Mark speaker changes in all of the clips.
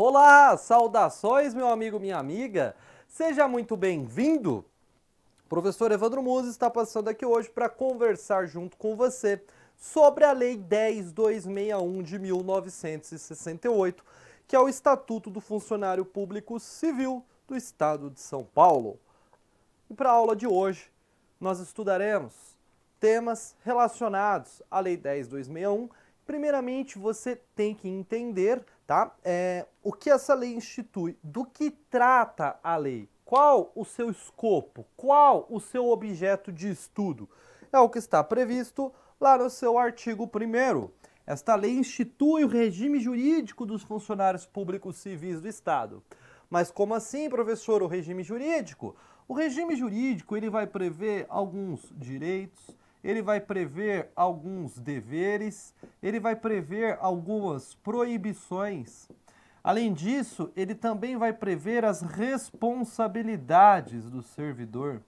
Speaker 1: Olá, saudações meu amigo, minha amiga, seja muito bem-vindo. O professor Evandro Musi está passando aqui hoje para conversar junto com você sobre a Lei 10.261 de 1968, que é o Estatuto do Funcionário Público Civil do Estado de São Paulo. E para a aula de hoje, nós estudaremos temas relacionados à Lei 10.261. Primeiramente, você tem que entender, tá? O que essa lei institui, do que trata a lei, qual o seu escopo, qual o seu objeto de estudo. É o que está previsto lá no seu artigo 1º. Esta lei institui o regime jurídico dos funcionários públicos civis do Estado. Mas como assim, professor, o regime jurídico? O regime jurídico ele vai prever alguns direitos, ele vai prever alguns deveres, ele vai prever algumas proibições. Além disso, ele também vai prever as responsabilidades do servidor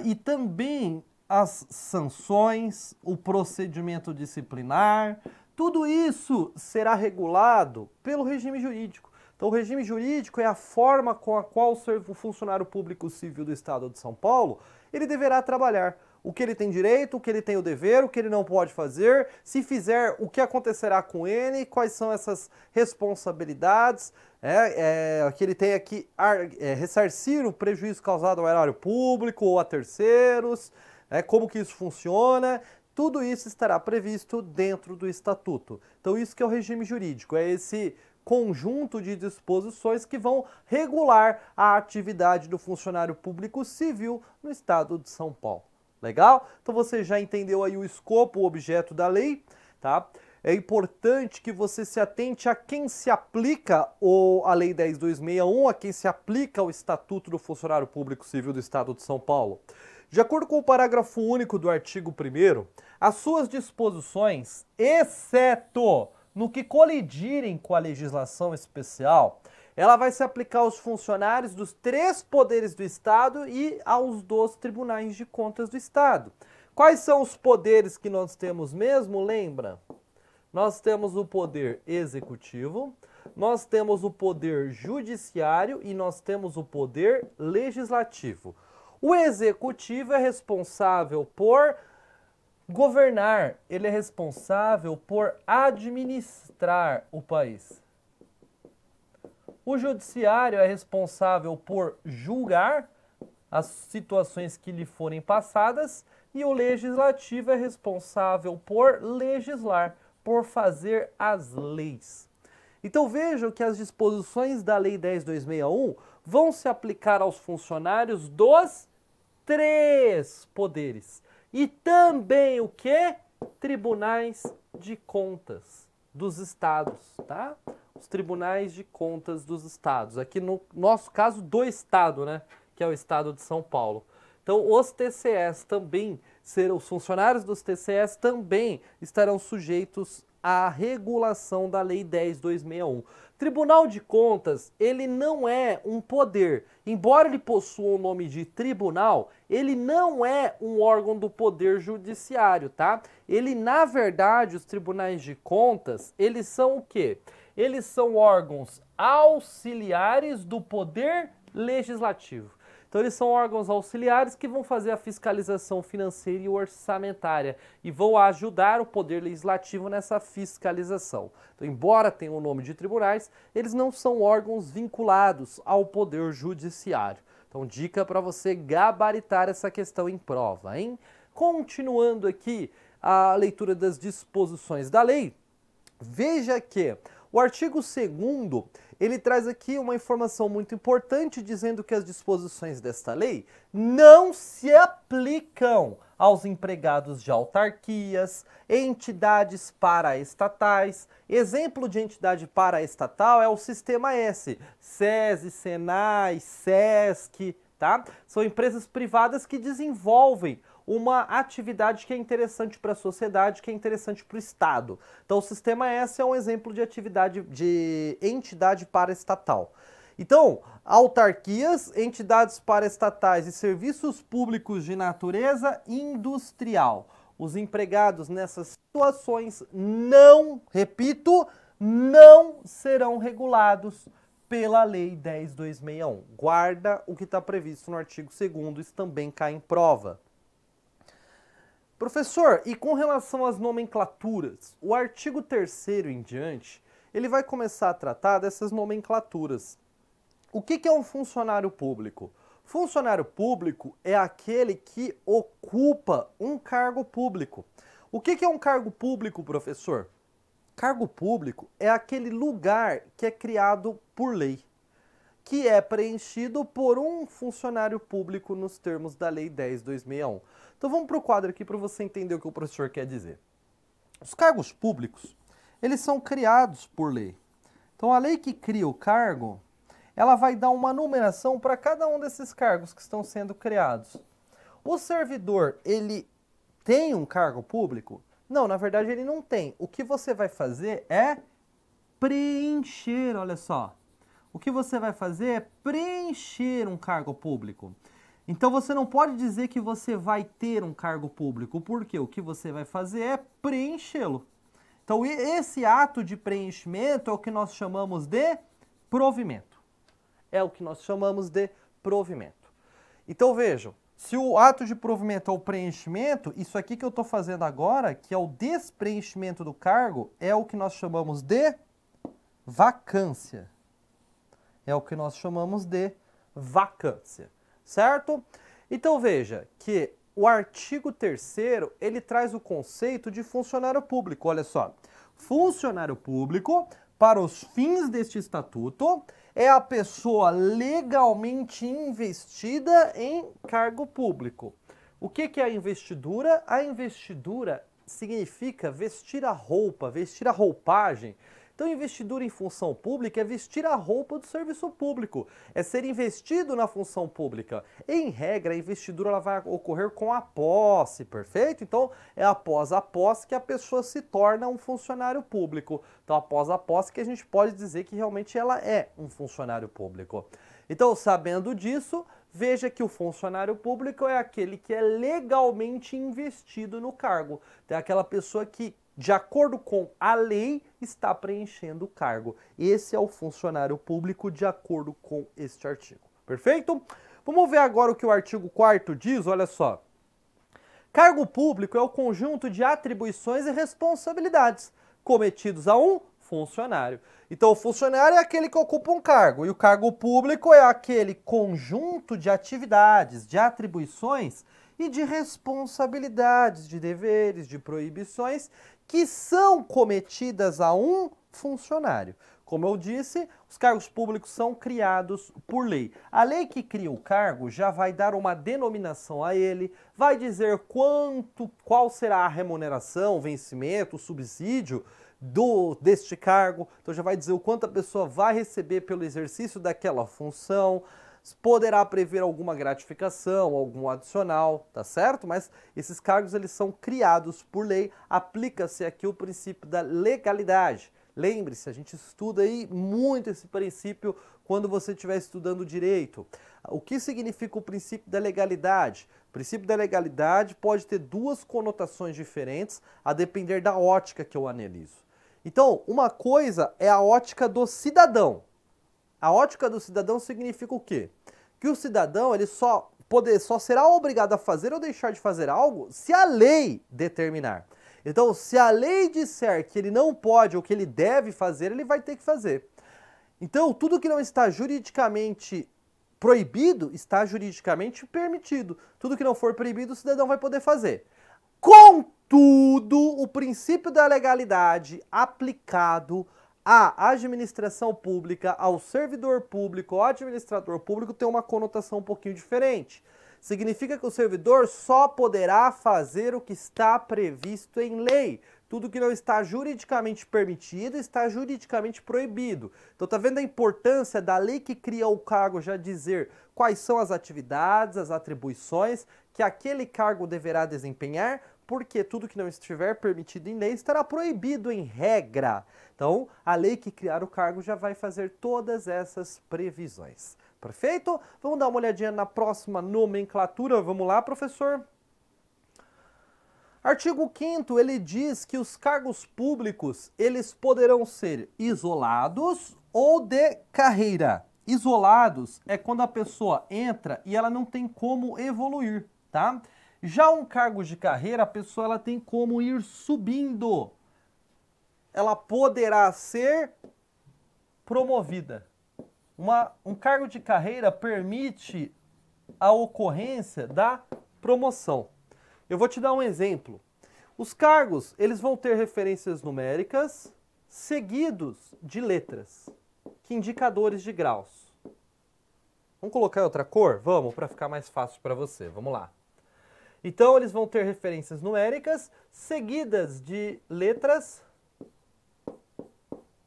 Speaker 1: e também as sanções, o procedimento disciplinar. Tudo isso será regulado pelo regime jurídico. Então, o regime jurídico é a forma com a qual o funcionário público civil do Estado de São Paulo ele deverá trabalhar. O que ele tem direito, o que ele tem o dever, o que ele não pode fazer, se fizer, o que acontecerá com ele, quais são essas responsabilidades, que ele tem que ressarcir o prejuízo causado ao erário público ou a terceiros, como que isso funciona. Tudo isso estará previsto dentro do Estatuto. Então isso que é o regime jurídico, é esse conjunto de disposições que vão regular a atividade do funcionário público civil no Estado de São Paulo. Legal? Então você já entendeu aí o escopo, o objeto da lei, tá? É importante que você se atente a quem se aplica a Lei 10.261, a quem se aplica o Estatuto do Funcionário Público Civil do Estado de São Paulo. De acordo com o parágrafo único do artigo 1º, as suas disposições, exceto no que colidirem com a legislação especial, ela vai se aplicar aos funcionários dos 3 poderes do Estado e aos 2 tribunais de contas do Estado. Quais são os poderes que nós temos mesmo? Lembra? Nós temos o poder executivo, nós temos o poder judiciário e nós temos o poder legislativo. O executivo é responsável por governar, ele é responsável por administrar o país. O judiciário é responsável por julgar as situações que lhe forem passadas e o legislativo é responsável por legislar, por fazer as leis. Então vejam que as disposições da Lei 10.261 vão se aplicar aos funcionários dos 3 poderes. E também o quê? Tribunais de contas dos estados, tá? Os tribunais de contas dos estados. Aqui no nosso caso do estado, né? Que é o estado de São Paulo. Então os TCS também serão, os funcionários dos TCS também estarão sujeitos à regulação da Lei 10.261. Tribunal de Contas, ele não é um poder. Embora ele possua o nome de tribunal, ele não é um órgão do Poder Judiciário, tá? Ele, na verdade, os tribunais de contas, eles são o quê? Eles são órgãos auxiliares do Poder Legislativo. Então eles são órgãos auxiliares que vão fazer a fiscalização financeira e orçamentária e vão ajudar o Poder Legislativo nessa fiscalização. Então, embora tenham o nome de tribunais, eles não são órgãos vinculados ao Poder Judiciário. Então, dica para você gabaritar essa questão em prova, hein? Continuando aqui a leitura das disposições da lei, veja que o artigo 2º, ele traz aqui uma informação muito importante dizendo que as disposições desta lei não se aplicam aos empregados de autarquias, entidades paraestatais. Exemplo de entidade paraestatal é o Sistema S, SESI, SENAI, SESC, tá? São empresas privadas que desenvolvem uma atividade que é interessante para a sociedade, que é interessante para o Estado. Então, o Sistema S é um exemplo de atividade de entidade paraestatal. Então, autarquias, entidades paraestatais e serviços públicos de natureza industrial. Os empregados nessas situações não, repito, não serão regulados pela Lei 10.261. Guarda o que está previsto no artigo 2º, isso também cai em prova. Professor, e com relação às nomenclaturas, o artigo 3º em diante, ele vai começar a tratar dessas nomenclaturas. O que é um funcionário público? Funcionário público é aquele que ocupa um cargo público. O que é um cargo público, professor? Cargo público é aquele lugar que é criado por lei, que é preenchido por um funcionário público nos termos da Lei 10.261. Então vamos para o quadro aqui para você entender o que o professor quer dizer. Os cargos públicos, eles são criados por lei. Então a lei que cria o cargo, ela vai dar uma numeração para cada um desses cargos que estão sendo criados. O servidor, ele tem um cargo público? Não, na verdade ele não tem. O que você vai fazer é preencher, olha só. O que você vai fazer é preencher um cargo público. Então você não pode dizer que você vai ter um cargo público, porque o que você vai fazer é preenchê-lo. Então esse ato de preenchimento é o que nós chamamos de provimento. É o que nós chamamos de provimento. Então vejam, se o ato de provimento é o preenchimento, isso aqui que eu estou fazendo agora, que é o despreenchimento do cargo, é o que nós chamamos de vacância. É o que nós chamamos de vacância, certo? Então veja que o artigo 3º, ele traz o conceito de funcionário público, olha só. Funcionário público, para os fins deste estatuto, é a pessoa legalmente investida em cargo público. O que é a investidura? A investidura significa vestir a roupa, vestir a roupagem. Então, investidura em função pública é vestir a roupa do serviço público, é ser investido na função pública. Em regra, a investidura ela vai ocorrer com a posse, perfeito? Então, é após a posse que a pessoa se torna um funcionário público. Então, após a posse que a gente pode dizer que realmente ela é um funcionário público. Então, sabendo disso, veja que o funcionário público é aquele que é legalmente investido no cargo. Então, é aquela pessoa que, de acordo com a lei, está preenchendo o cargo. Esse é o funcionário público de acordo com este artigo. Perfeito? Vamos ver agora o que o artigo 4º diz, olha só. Cargo público é o conjunto de atribuições e responsabilidades cometidos a um funcionário. Então, o funcionário é aquele que ocupa um cargo, e o cargo público é aquele conjunto de atividades, de atribuições e de responsabilidades, de deveres, de proibições que são cometidas a um funcionário. Como eu disse, os cargos públicos são criados por lei. A lei que cria o cargo já vai dar uma denominação a ele, vai dizer qual será a remuneração, o vencimento, o subsídio deste cargo. Então já vai dizer o quanto a pessoa vai receber pelo exercício daquela função. Poderá prever alguma gratificação, algum adicional, tá certo? Mas esses cargos eles são criados por lei, aplica-se aqui o princípio da legalidade. Lembre-se, a gente estuda aí muito esse princípio quando você estiver estudando direito. O que significa o princípio da legalidade? O princípio da legalidade pode ter duas conotações diferentes a depender da ótica que eu analiso. Então, uma coisa é a ótica do cidadão. A ótica do cidadão significa o quê? Que o cidadão ele só será obrigado a fazer ou deixar de fazer algo se a lei determinar. Então, se a lei disser que ele não pode ou que ele deve fazer, ele vai ter que fazer. Então, tudo que não está juridicamente proibido, está juridicamente permitido. Tudo que não for proibido, o cidadão vai poder fazer. Contudo, o princípio da legalidade aplicado à administração pública, ao servidor público, ao administrador público, tem uma conotação um pouquinho diferente. Significa que o servidor só poderá fazer o que está previsto em lei. Tudo que não está juridicamente permitido está juridicamente proibido. Então tá vendo a importância da lei que cria o cargo já dizer quais são as atividades, as atribuições que aquele cargo deverá desempenhar, porque tudo que não estiver permitido em lei estará proibido em regra. Então, a lei que criar o cargo já vai fazer todas essas previsões. Perfeito? Vamos dar uma olhadinha na próxima nomenclatura. Vamos lá, professor? Artigo 5º, ele diz que os cargos públicos, eles poderão ser isolados ou de carreira. Isolados é quando a pessoa entra e ela não tem como evoluir, tá? Já um cargo de carreira, a pessoa ela tem como ir subindo. Ela poderá ser promovida. Um cargo de carreira permite a ocorrência da promoção. Eu vou te dar um exemplo. Os cargos, eles vão ter referências numéricas seguidos de letras, que indicadores de graus. Vamos colocar outra cor? Vamos, para ficar mais fácil para você. Vamos lá. Então, eles vão ter referências numéricas seguidas de letras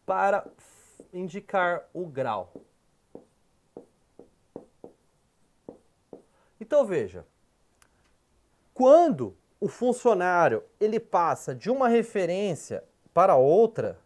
Speaker 1: para indicar o grau. Então, veja. Quando o funcionário ele passa de uma referência para outra,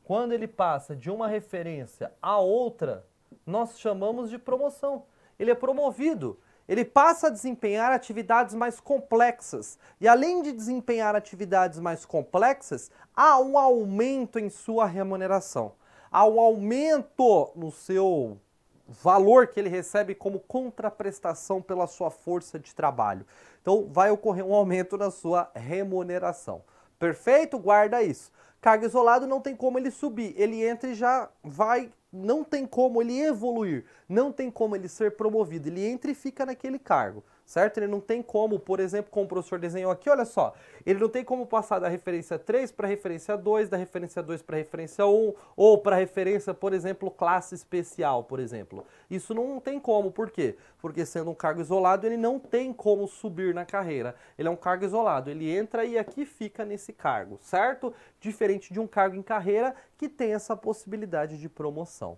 Speaker 1: quando ele passa de uma referência a outra, nós chamamos de promoção. Ele é promovido. Ele passa a desempenhar atividades mais complexas. E além de desempenhar atividades mais complexas, há um aumento em sua remuneração. Há um aumento no seu valor que ele recebe como contraprestação pela sua força de trabalho. Então, vai ocorrer um aumento na sua remuneração. Perfeito? Guarda isso. Cargo isolado não tem como ele subir. Ele entra e já vai... Não tem como ele evoluir, não tem como ele ser promovido, ele entra e fica naquele cargo, certo? Ele não tem como, por exemplo, como o professor desenhou aqui, olha só, ele não tem como passar da referência 3 para a referência 2, da referência 2 para a referência 1, ou para a referência, por exemplo, classe especial, por exemplo. Isso não tem como, por quê? Porque sendo um cargo isolado, ele não tem como subir na carreira. Ele é um cargo isolado, ele entra e aqui fica nesse cargo, certo? Diferente de um cargo em carreira que tem essa possibilidade de promoção.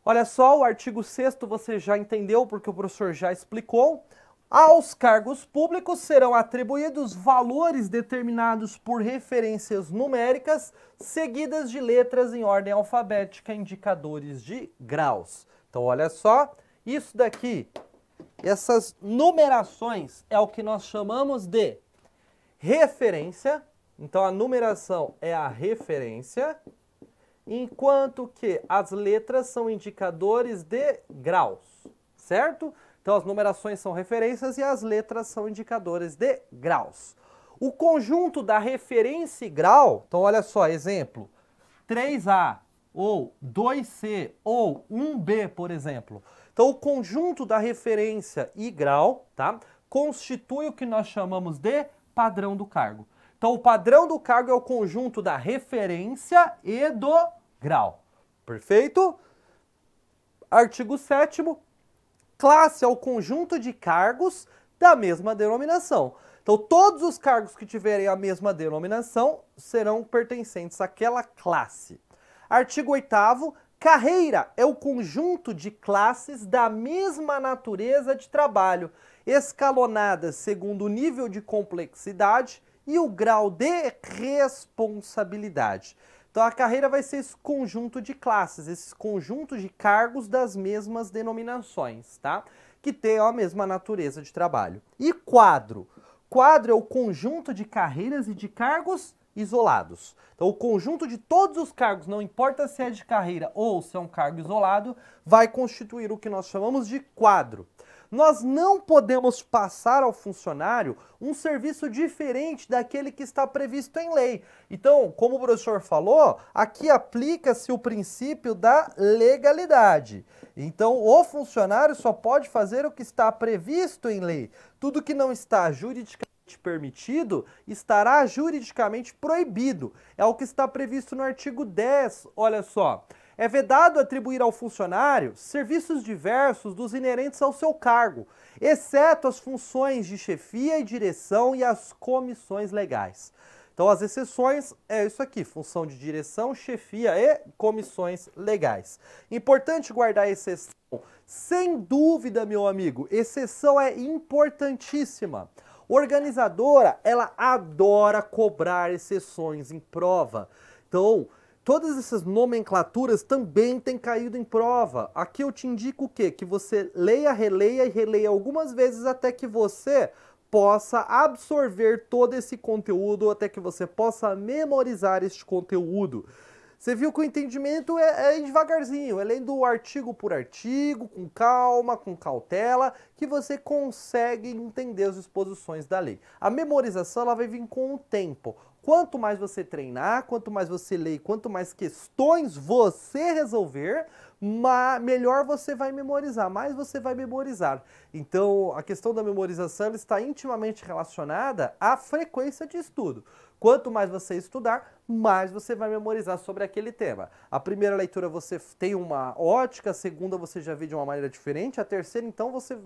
Speaker 1: Olha só, o artigo 6º você já entendeu, porque o professor já explicou. Aos cargos públicos serão atribuídos valores determinados por referências numéricas, seguidas de letras em ordem alfabética, indicadores de graus. Então, olha só, isso daqui, essas numerações é o que nós chamamos de referência. Então, a numeração é a referência, enquanto que as letras são indicadores de graus, certo? Então, as numerações são referências e as letras são indicadores de graus. O conjunto da referência e grau, então, olha só, exemplo, 3A ou 2C ou 1B, por exemplo. Então, o conjunto da referência e grau, tá, constitui o que nós chamamos de padrão do cargo. Então, o padrão do cargo é o conjunto da referência e do grau. Perfeito? Artigo 7º. Classe é o conjunto de cargos da mesma denominação. Então, todos os cargos que tiverem a mesma denominação serão pertencentes àquela classe. Artigo 8º. Carreira é o conjunto de classes da mesma natureza de trabalho, escalonadas segundo o nível de complexidade e o grau de responsabilidade. Então, a carreira vai ser esse conjunto de classes, esse conjunto de cargos das mesmas denominações, tá? Que tem a mesma natureza de trabalho. E quadro? Quadro é o conjunto de carreiras e de cargos isolados. Então, o conjunto de todos os cargos, não importa se é de carreira ou se é um cargo isolado, vai constituir o que nós chamamos de quadro. Nós não podemos passar ao funcionário um serviço diferente daquele que está previsto em lei. Então, como o professor falou, aqui aplica-se o princípio da legalidade. Então, o funcionário só pode fazer o que está previsto em lei. Tudo que não está juridicamente permitido estará juridicamente proibido. É o que está previsto no artigo 10, olha só. É vedado atribuir ao funcionário serviços diversos dos inerentes ao seu cargo, exceto as funções de chefia e direção e as comissões legais. Então, as exceções é isso aqui, função de direção, chefia e comissões legais. Importante guardar a exceção. Sem dúvida, meu amigo, exceção é importantíssima. Organizadora, ela adora cobrar exceções em prova. Então, todas essas nomenclaturas também têm caído em prova. Aqui eu te indico o quê? Que você leia, releia e releia algumas vezes até que você possa absorver todo esse conteúdo, até que você possa memorizar este conteúdo. Você viu que o entendimento é devagarzinho, é lendo artigo por artigo, com calma, com cautela, que você consegue entender as disposições da lei. A memorização ela vai vir com o tempo. Quanto mais você treinar, quanto mais você ler, quanto mais questões você resolver, melhor você vai memorizar, mais você vai memorizar. Então, a questão da memorização ela está intimamente relacionada à frequência de estudo. Quanto mais você estudar, mais você vai memorizar sobre aquele tema. A primeira leitura você tem uma ótica, a segunda você já vê de uma maneira diferente, a terceira então você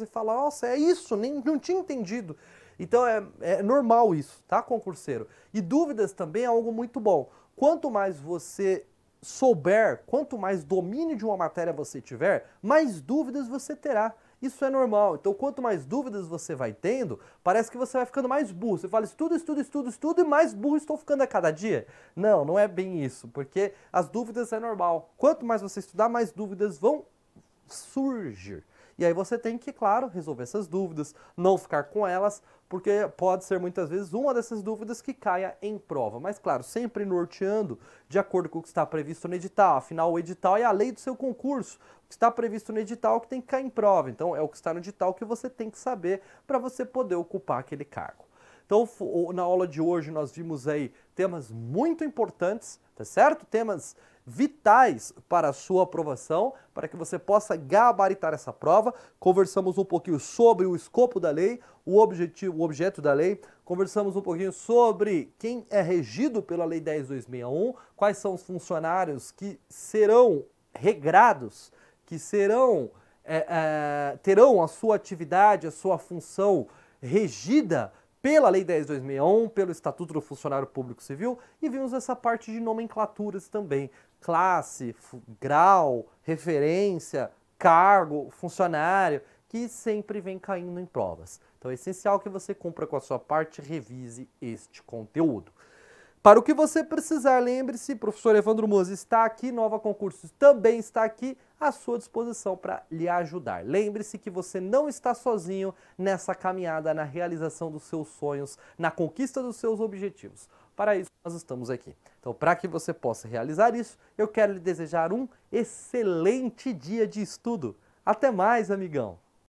Speaker 1: fala, nossa, é isso, não tinha entendido. Então é normal isso, tá, concurseiro? E dúvidas também é algo muito bom. Quanto mais você souber, quanto mais domínio de uma matéria você tiver, mais dúvidas você terá. Isso é normal. Então, quanto mais dúvidas você vai tendo, parece que você vai ficando mais burro. Você fala, estudo, e mais burro estou ficando a cada dia. Não, não é bem isso, porque as dúvidas é normal. Quanto mais você estudar, mais dúvidas vão surgir. E aí você tem que, claro, resolver essas dúvidas, não ficar com elas, porque pode ser muitas vezes uma dessas dúvidas que caia em prova. Mas, claro, sempre norteando de acordo com o que está previsto no edital. Afinal, o edital é a lei do seu concurso. O que está previsto no edital é o que tem que cair em prova. Então, é o que está no edital que você tem que saber para você poder ocupar aquele cargo. Então, na aula de hoje, nós vimos aí temas muito importantes, tá certo? Temas vitais para a sua aprovação, para que você possa gabaritar essa prova. Conversamos um pouquinho sobre o escopo da lei, o objeto da lei, conversamos um pouquinho sobre quem é regido pela Lei 10.261, quais são os funcionários que serão regrados, que terão a sua atividade, a sua função regida pela Lei 10.261, pelo Estatuto do Funcionário Público Civil, e vimos essa parte de nomenclaturas também. Classe, grau, referência, cargo, funcionário, que sempre vem caindo em provas. Então é essencial que você cumpra com a sua parte e revise este conteúdo. Para o que você precisar, lembre-se, professor Evandro Mose está aqui, Nova Concursos também está aqui à sua disposição para lhe ajudar. Lembre-se que você não está sozinho nessa caminhada, na realização dos seus sonhos, na conquista dos seus objetivos. Para isso, nós estamos aqui. Então, para que você possa realizar isso, eu quero lhe desejar um excelente dia de estudo. Até mais, amigão!